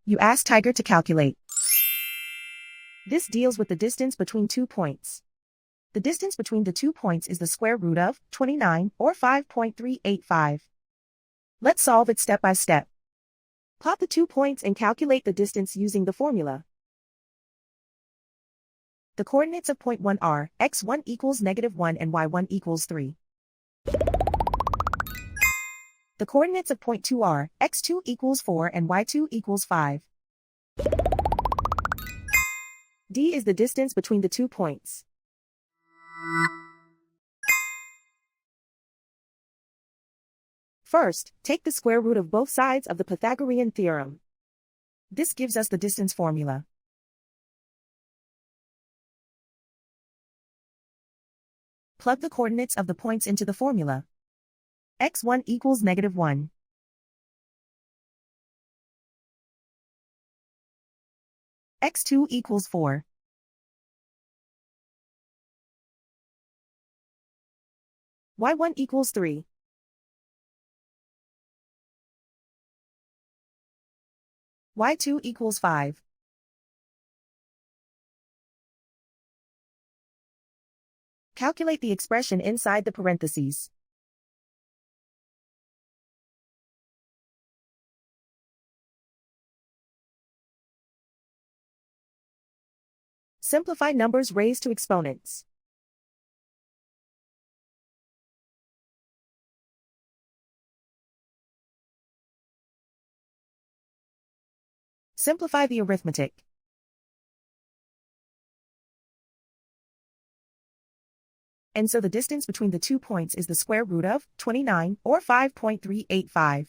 You ask Tiger to calculate. This deals with the distance between 2 points. The distance between the 2 points is the square root of 29, or 5.385. Let's solve it step by step. Plot the 2 points and calculate the distance using the formula. The coordinates of point 1 are x1 equals -1 and y1 equals 3. The coordinates of point 2 are x2 equals 4 and y2 equals 5. D is the distance between the 2 points. First, take the square root of both sides of the Pythagorean theorem. This gives us the distance formula. Plug the coordinates of the points into the formula. x1 equals -1. x2 equals 4. y1 equals 3. y2 equals 5. Calculate the expression inside the parentheses. Simplify numbers raised to exponents. Simplify the arithmetic. And so the distance between the 2 points is the square root of 29, or 5.385.